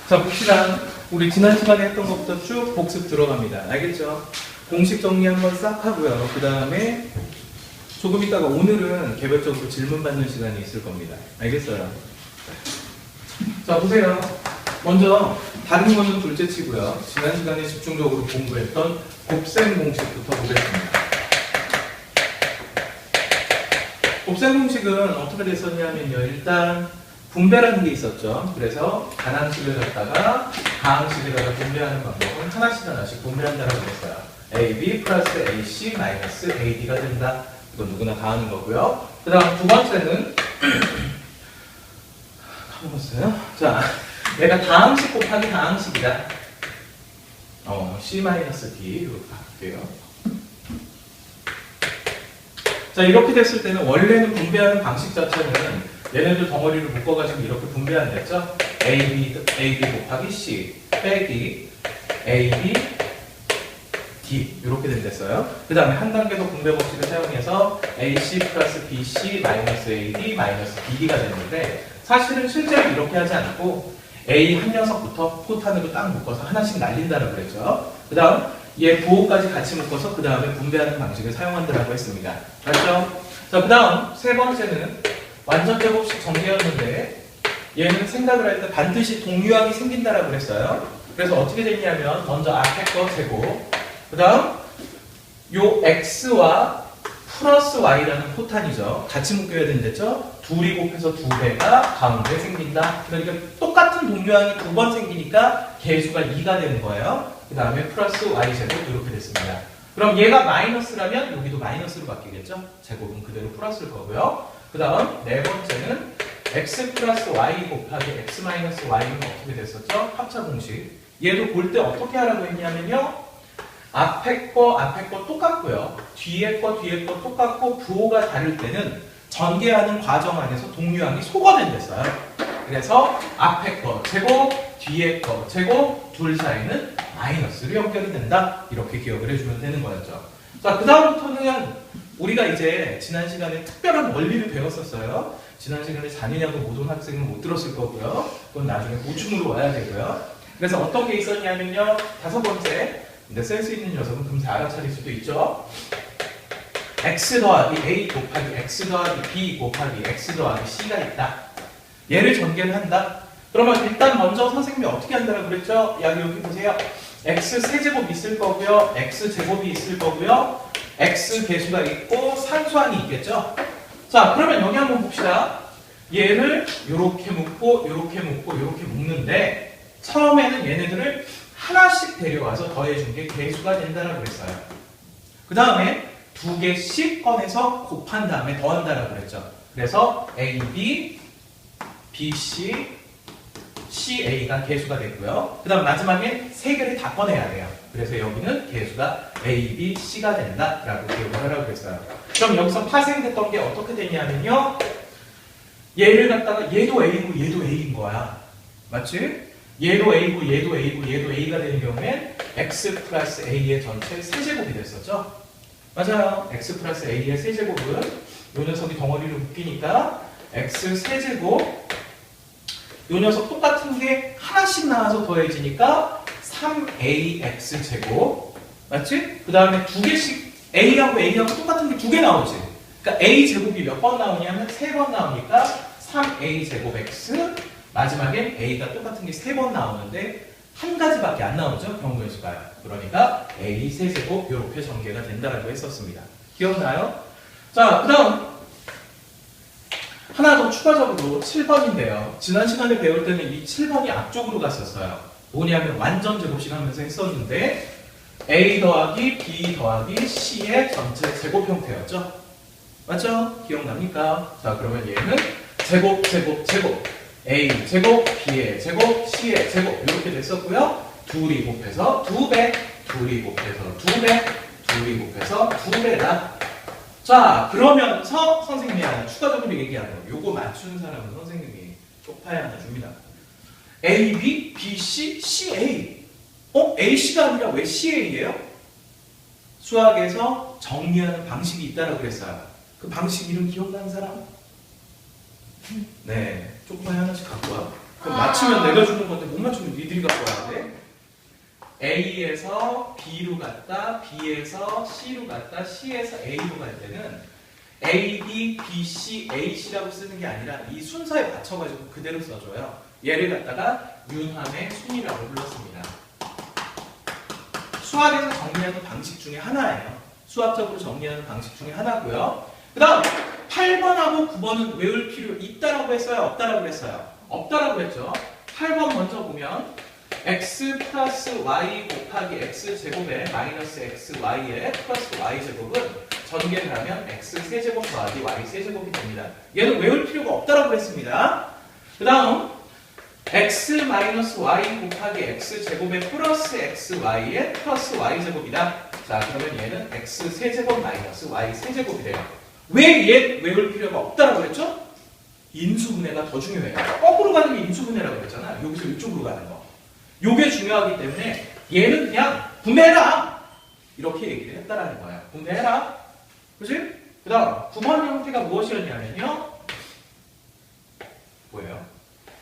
자, 봅시다. 우리 지난 시간에 했던 것부터 쭉 복습 들어갑니다. 알겠죠? 공식 정리 한번 싹 하고요. 그 다음에 조금 있다가 오늘은 개별적으로 질문 받는 시간이 있을 겁니다. 알겠어요? 자, 보세요. 먼저 다른 거는 둘째 치고요. 지난 시간에 집중적으로 공부했던 곱셈 공식부터 보겠습니다. 곱셈 공식은 어떻게 됐었냐면요. 일단 분배라는 게 있었죠. 그래서 단항식을 갖다가 가항식을 갖다 분배하는 방법은 하나씩 분배한다고 했어요. AB 플러스 AC 마이너스 AD가 된다. 이건 누구나 다 아는 거고요. 그 다음 두 번째는 까먹었어요. 자, 내가 다항식 곱하기 다항식이다. C 마이너스 D 이렇게 바꿀게요. 자, 이렇게 됐을 때는 원래는 분배하는 방식 자체는 얘네들 덩어리를 묶어가지고 이렇게 분배한댔죠? AB 곱하기 C 빼기 AB D 이렇게 된댔어요. 그 다음에 한 단계 더 분배 법칙을 사용해서 AC 플러스 BC 마이너스 AD 마이너스 BD가 되는데 사실은 실제로 이렇게 하지 않고 A 한 녀석부터 포탄으로 딱 묶어서 하나씩 날린다고 그랬죠. 그 다음 얘 부호까지 같이 묶어서 그 다음에 분배하는 방식을 사용한다고 했습니다. 맞죠? 자, 그 다음 세 번째는 완전 제곱식 전개였는데 얘는 생각을 할 때 반드시 동유항이 생긴다라고 그랬어요. 그래서 어떻게 됐냐면 먼저 앞에 거 제곱, 그 다음 요 x와 플러스 y라는 포탄이죠. 같이 묶여야 된댔죠. 둘이 곱해서 2배가 가운데 생긴다. 그러니까 똑같은 동유항이 두 번 생기니까 개수가 2가 되는 거예요. 그 다음에 플러스 y 제곱 이렇게 됐습니다. 그럼 얘가 마이너스라면 여기도 마이너스로 바뀌겠죠. 제곱은 그대로 플러스일 거고요. 그 다음 네 번째는 x 플러스 y 곱하기 x 마이너스 y는 어떻게 됐었죠? 합차 공식. 얘도 볼 때 어떻게 하라고 했냐면요. 앞에 거 똑같고요. 뒤에 거 똑같고 부호가 다를 때는 전개하는 과정 안에서 동유항이 소거된댔어요. 그래서 앞에 거 제곱, 뒤에 거 제곱, 둘 사이는 마이너스로 연결이 된다. 이렇게 기억을 해주면 되는 거였죠. 자, 그 다음부터는 우리가 이제 지난 시간에 특별한 원리를 배웠었어요. 지난 시간에 잔인하고 모든 학생은 못 들었을 거고요. 그건 나중에 보충으로 와야 되고요. 그래서 어떤 게 있었냐면요. 다섯 번째, 근데 센스 있는 녀석은 금세 알아차릴 수도 있죠. x 더하기 a 곱하기 x 더하기 b 곱하기 x 더하기 c가 있다. 얘를 전개를 한다. 그러면 일단 먼저 선생님이 어떻게 한다고 그랬죠? 여기 보세요. x 세제곱 있을 거고요. x 제곱이 있을 거고요. x 개수가 있고 상수항이 있겠죠? 자, 그러면 여기 한번 봅시다. 얘를 이렇게 묶고 이렇게 묶고 이렇게 묶는데 처음에는 얘네들을 하나씩 데려와서 더해준 게 개수가 된다고 그랬어요. 그 다음에 두 개씩 꺼내서 곱한 다음에 더한다고 그랬죠. 그래서 AB, BC, CA가 개수가 됐고요. 그 다음 마지막에 세 개를 다 꺼내야 돼요. 그래서 여기는 개수가 A, B, C가 된다라고 기억을 하라고 그랬어요. 그럼 여기서 파생됐던 게 어떻게 되냐면요. 얘를 갖다가 얘도 A고 얘도 A인 거야. 맞지? 얘도 A고 얘도 A고 얘도 A가 되는 경우엔 X 플러스 A의 전체 세제곱이 됐었죠. 맞아요. X 플러스 A의 세제곱은 이 녀석이 덩어리를 묶이니까 X 세제곱 이 녀석 똑같은 게 하나씩 나와서 더해지니까 3ax 제곱 맞지? 그 다음에 두 개씩 a하고 똑같은 게 두 개 나오지. 그러니까 a 제곱이 몇 번 나오냐면 3번 나오니까 3a 제곱 x 마지막에 a가 똑같은 게 3번 나오는데 한 가지밖에 안 나오죠. 경우의 수가요. 그러니까 a 세제곱 이렇게 전개가 된다고 했었습니다. 기억나요? 자, 그 다음 하나 더 추가적으로 7번인데요. 지난 시간에 배울 때는 이 7번이 앞쪽으로 갔었어요. 뭐냐면 완전 제곱식 하면서 했었는데 A 더하기 B 더하기 C의 전체 제곱 형태였죠. 맞죠? 기억납니까? 자, 그러면 얘는 제곱 A 제곱, B의 제곱, C의 제곱 이렇게 됐었고요. 둘이 곱해서 2배, 둘이 곱해서 2배, 둘이 곱해서 2배다. 자, 그러면서 선생님이 하나 추가적으로 얘기하는 거. 요거 맞춘 사람은 선생님이 쪽파에 하나 줍니다. A, B, B, C, C, A. A, C가 아니라 왜 C, A예요? 수학에서 정리하는 방식이 있다고 그랬어요. 그 방식 이름 기억나는 사람? 네, 쪽파에 하나씩 갖고 와. 그럼 맞추면 내가 주는 건데 못 맞추면 니들이 갖고 와야 돼. A에서 B로 갔다, B에서 C로 갔다, C에서 A로 갈 때는 A, B, B, C, A, C라고 쓰는 게 아니라 이 순서에 맞춰가지고 그대로 써줘요. 얘를 갖다가 윤환의 순위라고 불렀습니다. 수학에서 정리하는 방식 중에 하나예요. 수학적으로 정리하는 방식 중에 하나고요. 그 다음 8번하고 9번은 외울 필요 있다라고 했어요? 없다라고 했어요? 없다라고 했죠. 8번 먼저 보면 x 플러스 y 곱하기 x 제곱에 마이너스 x y에 플러스 y 제곱은 전개를 하면 x 세제곱 더하기 y 세제곱이 됩니다. 얘는 외울 필요가 없다라고 했습니다. 그 다음 x 마이너스 y 곱하기 x 제곱에 플러스 x y에 플러스 y 제곱이다. 자, 그러면 얘는 x 세제곱 마이너스 y 세제곱이 돼요. 왜 얘 외울 필요가 없다라고 했죠? 인수분해가 더 중요해요. 거꾸로 가는 게 인수분해라고 했잖아. 여기서 이쪽으로 가는 거. 요게 중요하기 때문에 얘는 그냥 분해해라! 이렇게 얘기를 했다라는 거예요. 분해해라. 그치? 그 다음 9번 형태가 무엇이었냐면요. 뭐예요?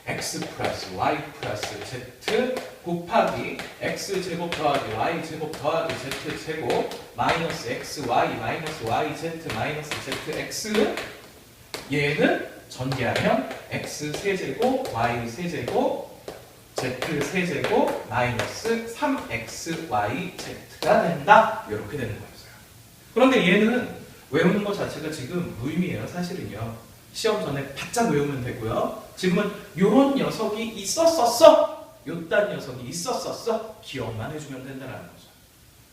x 플러스 y 플러스 z 곱하기 x 제곱 더하기 y 제곱 더하기 z 제곱 마이너스 x y 마이너스 y z 마이너스 z x 얘는 전개하면 x 세제곱 y 세제곱 z 세제곱 마이너스 3xy z가 된다. 이렇게 되는 거였어요. 그런데 얘는 외우는 것 자체가 지금 무의미해요. 사실은요. 시험 전에 바짝 외우면 되고요. 지금은 요런 녀석이 있었었어. 요딴 녀석이 있었었어. 기억만 해주면 된다는 거죠.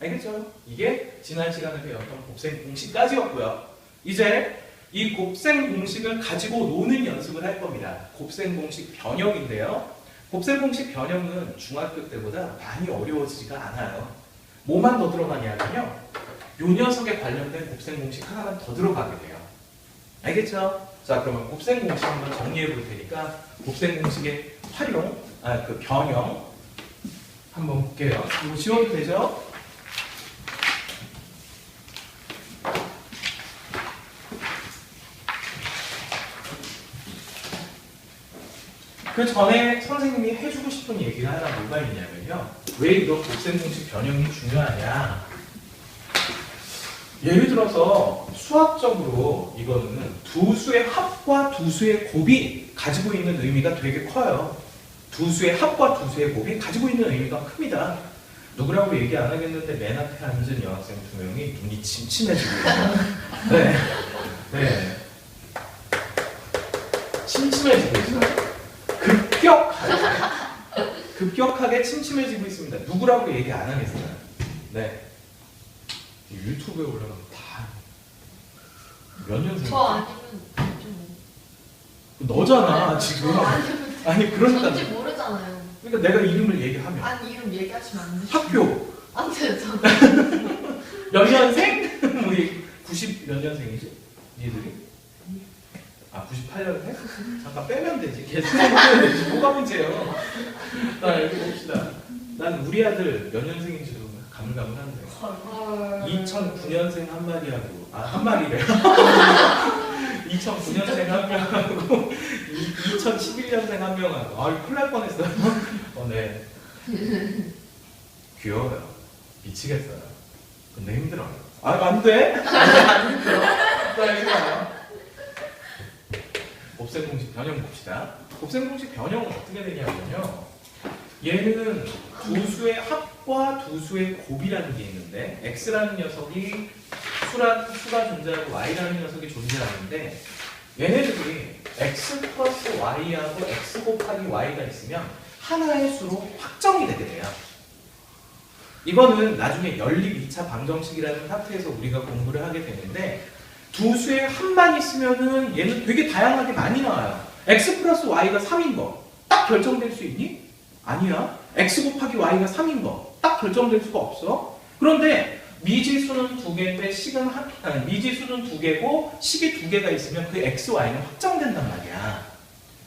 알겠죠? 이게 지난 시간에 배웠던 곱셈 공식까지였고요. 이제 이 곱셈 공식을 가지고 노는 연습을 할 겁니다. 곱셈 공식 변형인데요. 곱셈 공식 변형은 중학교 때보다 많이 어려워지지가 않아요. 뭐만 더 들어가냐면요. 요 녀석에 관련된 곱셈 공식 하나만 더 들어가게 돼요. 알겠죠? 자, 그러면 곱셈 공식 한번 정리해 볼 테니까 곱셈 공식의 활용, 그 변형 한번 볼게요. 이거 지워도 되죠? 그 전에 선생님이 해주고 싶은 얘기가 하나 뭐가 있냐면요. 왜 이거 곱셈 공식 변형이 중요하냐. 예를 들어서 수학적으로 이거는 두 수의 합과 두 수의 곱이 가지고 있는 의미가 되게 커요. 두 수의 합과 두 수의 곱이 가지고 있는 의미가 큽니다. 누구라고 얘기 안 하겠는데 맨 앞에 앉은 여학생 두 명이 눈이 침침해지고 있어요. 네. 네. 침침해지고 있어요. 급격하게 침침해지고 있습니다. 누구라고 얘기 안 하겠어요. 네. 유튜브에 올라가면 다 몇 년생? 저 아니면 좀 너잖아 지금. 아니 그러니까 전지 모르잖아요. 그러니까 내가 이름을 얘기하면 아니 이름 얘기하시면 안 돼요. 학교 안 돼요. 몇 년생? 우리 90 몇 년생이지? 니들이? 아 98년생? 잠깐 빼면 되지. 계속 빼면 되지. 뭐가 문제예요? 자 여기 봅시다. 난 우리 아들 몇 년생인지도 가물가물한데 2009년생 한 마리하고 한 마리래. 2009년생 한 명하고 2011년생 한 명하고 큰일 날 뻔했어요. 네. 귀여워요. 미치겠어요. 근데 힘들어요. 안 돼? 안 힘들어. 자, 여기 봐요. 곱셈 공식 변형 봅시다. 곱셈 공식 변형은 어떻게 되냐면요. 얘는 두 수의 합과 두 수의 곱이라는 게 있는데 x라는 녀석이 수가 존재하고 y라는 녀석이 존재하는데 얘네들이 x 플러스 y하고 x 곱하기 y가 있으면 하나의 수로 확정이 되게 돼요. 이거는 나중에 연립 2차 방정식이라는 파트에서 우리가 공부를 하게 되는데 두 수의 합만 있으면은 얘는 되게 다양하게 많이 나와요. x 플러스 y가 3인 거 딱 결정될 수 있니? 아니야. x 곱하기 y가 3인 거 딱 결정될 수가 없어. 그런데 미지수는 두 개인데 미지수는 두 개고 식이 두 개가 있으면 그 x, y는 확정된단 말이야.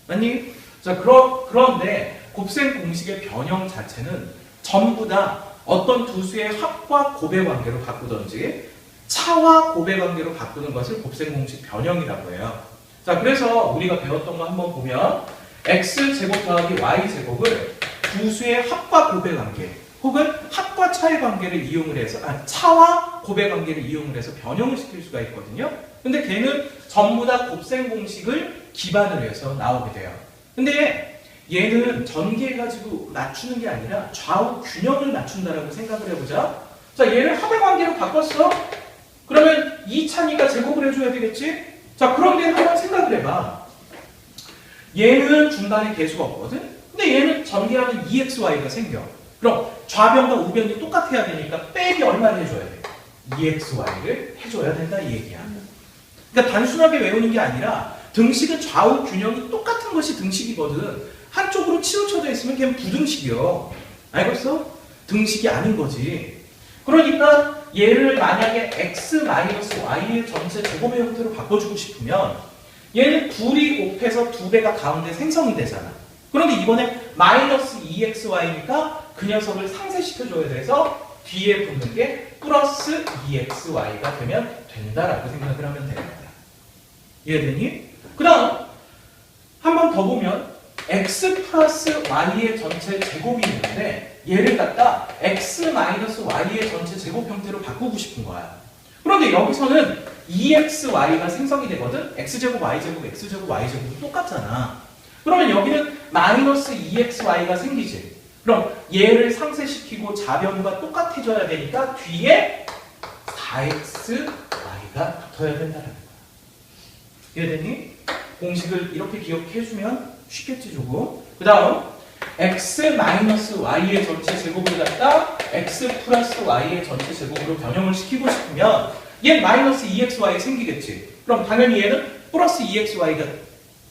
맞니? 자, 그런데 곱셈 공식의 변형 자체는 전부 다 어떤 두 수의 합과 곱의 관계로 바꾸든지 차와 곱의 관계로 바꾸는 것을 곱셈 공식 변형이라고 해요. 자, 그래서 우리가 배웠던 거 한번 보면 x제곱 더하기 y제곱을 두 수의 합과 곱의 관계 혹은 합과 차의 관계를 이용을 해서 차와 곱의 관계를 이용을 해서 변형을 시킬 수가 있거든요. 근데 걔는 전부 다 곱셈 공식을 기반으로 해서 나오게 돼요. 근데 얘는 전개해가지고 맞추는 게 아니라 좌우 균형을 맞춘다라고 생각을 해보자. 자, 얘를 합의 관계로 바꿨어. 그러면 이 찬이가 제곱을 해줘야 되겠지? 자, 그런데 한번 생각을 해봐. 얘는 중간에 개수가 없거든? 근데 얘는 전개하면 EXY가 생겨. 그럼 좌변과 우변이 똑같아야 되니까 빼기 얼마를 해줘야 돼? EXY를 해줘야 된다 이 얘기야. 그러니까 단순하게 외우는 게 아니라 등식은 좌우 균형이 똑같은 것이 등식이거든. 한쪽으로 치우쳐져 있으면 걔는 부등식이요. 알겠어? 등식이 아닌 거지. 그러니까 얘를 만약에 x-y의 전체 제곱의 형태로 바꿔주고 싶으면 얘는 둘이 곱해서 두 배가 가운데 생성이 되잖아. 그런데 이번에 마이너스 2xy니까 그 녀석을 상쇄시켜줘야 돼서 뒤에 붙는 게 플러스 2xy가 되면 된다라고 생각을 하면 되는 거야. 이해되니? 그 다음 한 번 더 보면 x 플러스 y의 전체 제곱이 있는데 얘를 갖다 x 마이너스 y의 전체 제곱 형태로 바꾸고 싶은 거야. 그런데 여기서는 2xy가 생성이 되거든? x제곱 y제곱 x제곱 y제곱이 똑같잖아. 그러면 여기는 마이너스 2xy가 생기지. 그럼 얘를 상쇄시키고 좌변과 똑같아져야 되니까 뒤에 4xy가 붙어야 된다는 거야. 이해되니? 공식을 이렇게 기억해주면 쉽겠지 조금. 그 다음 x-y의 전체 제곱을 갖다 x 플러스 y의 전체 제곱으로 변형을 시키고 싶으면 얘 마이너스 2xy 생기겠지. 그럼 당연히 얘는 플러스 2xy가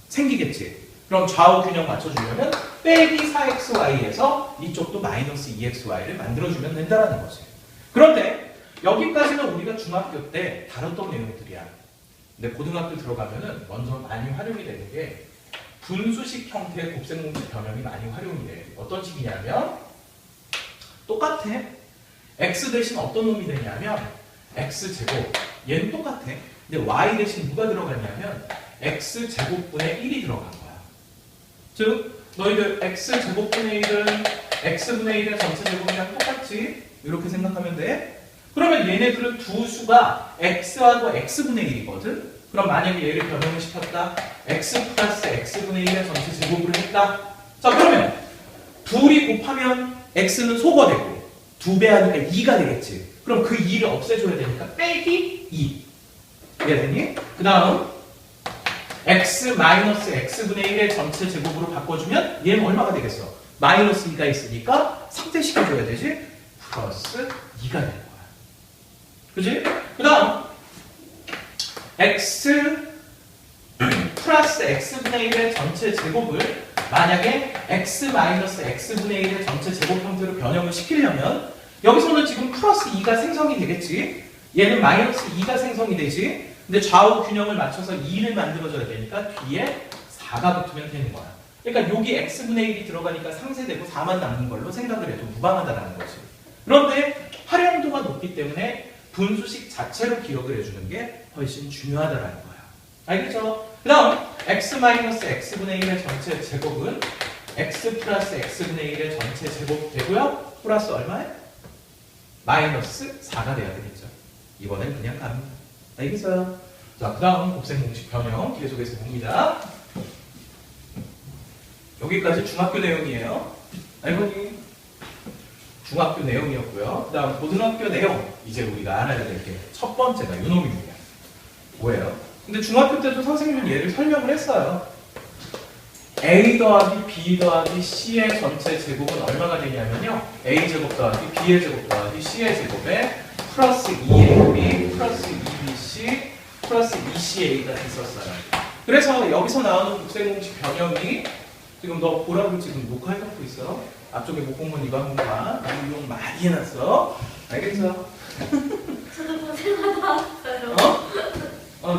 생기겠지. 그럼 좌우 균형 맞춰주려면 빼기 4xy에서 이쪽도 마이너스 2xy를 만들어주면 된다는 거지. 그런데 여기까지는 우리가 중학교 때 다뤘던 내용들이야. 근데 고등학교 들어가면은 먼저 많이 활용이 되는 게 분수식 형태의 곱셈공식 변형이 많이 활용이 돼. 어떤 식이냐면 똑같아. x 대신 어떤 놈이 되냐면 x제곱. 얘는 똑같아. 근데 y 대신 누가 들어갔냐면 x제곱분의 1이 들어간 거야. 즉 너희들 x제곱분의 1은 x분의 1의 전체 제곱이랑 똑같지? 이렇게 생각하면 돼. 그러면 얘네들은 두 수가 x하고 x분의 1이거든? 그럼 만약에 얘를 변형을 시켰다. x 플러스 x분의 1의 전체 제곱으로 했다. 자, 그러면 둘이 곱하면 x는 소거 되고 두 배 하니까 2가 되겠지. 그럼 그 2를 없애줘야 되니까 빼기 2. 이해되니? 그 다음 x 마이너스 x분의 1의 전체 제곱으로 바꿔주면 얘는 얼마가 되겠어? 마이너스 2가 있으니까 상쇄시켜줘야 되지? 플러스 2가 되는 거야. 그지? 그 다음 x 플러스 x분의 1의 전체 제곱을 만약에 x 마이너스 x분의 1의 전체 제곱 형태로 변형을 시키려면 여기서는 지금 플러스 2가 생성이 되겠지. 얘는 마이너스 2가 생성이 되지. 근데 좌우 균형을 맞춰서 2를 만들어줘야 되니까 뒤에 4가 붙으면 되는 거야. 그러니까 여기 x분의 1이 들어가니까 상쇄되고 4만 남는 걸로 생각을 해도 무방하다라는 거지. 그런데 활용도가 높기 때문에 분수식 자체로 기억을 해주는 게 훨씬 중요하다라는 거야. 알겠죠? 그 다음 x-x분의 1의 전체 제곱은 x 플러스 x분의 1의 전체 제곱 되고요. 플러스 얼마에? 마이너스 4가 돼야 되겠죠. 이번엔 그냥 갑니다. 알겠어요? 자, 그 다음 곱셈공식 변형 계속해서 봅니다. 여기까지 중학교 내용이에요. 알고니? 중학교 내용이었고요. 그 다음 고등학교 내용. 이제 우리가 알아야 될 게 첫 번째가 요놈입니다. 뭐예요? 근데 중학교 때도 선생님은 얘를 설명을 했어요. a 더하기 b 더하기 c의 전체 제곱은 얼마가 되냐면요. a제곱 더하기 b의 제곱 더하기 c의 제곱에 플러스 2ab 플러스 2bc 플러스 2ca가 됐었어요. 그래서 여기서 나오는 곱셈공식 변형이 지금 너 보라고 지금 녹화해놓고 있어. 앞쪽에 목공문 이거 한번 봐. 이용 많이 해놨어. 알겠어? 저도 고생하다 왔어요. 너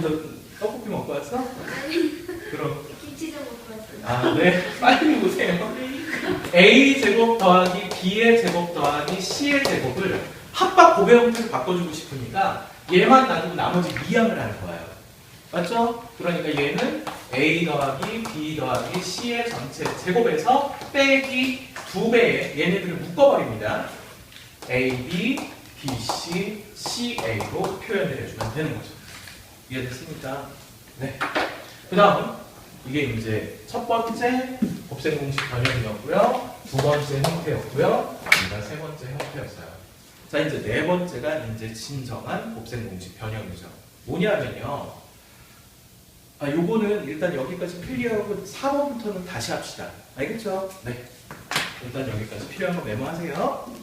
떡볶이 먹고 왔어? 아니, 그럼. 김치 좀 먹고 왔어요. 아, 네. 빨리 보세요. a 제곱 더하기 b의 제곱 더하기 c의 제곱을 합과 곱의 형태로 바꿔주고 싶으니까 얘만 놔두고 나머지 미양을 하는 거예요. 맞죠? 그러니까 얘는 A 더하기 B 더하기 C의 전체 제곱에서 빼기 2배에 얘네들을 묶어버립니다. A, B, B, C, C, A로 표현을 해주면 되는 거죠. 이해됐습니까? 네. 그 다음 이게 이제 첫 번째 곱셈 공식 변형이었고요. 두 번째 형태였고요. 그다음 세 번째 형태였어요. 자, 이제 네 번째가 이제 진정한 곱셈 공식 변형이죠. 뭐냐면요. 요거는 일단 여기까지 클리어하고 4번부터는 다시 합시다. 알겠죠? 네. 일단 여기까지 필요한 거 메모하세요.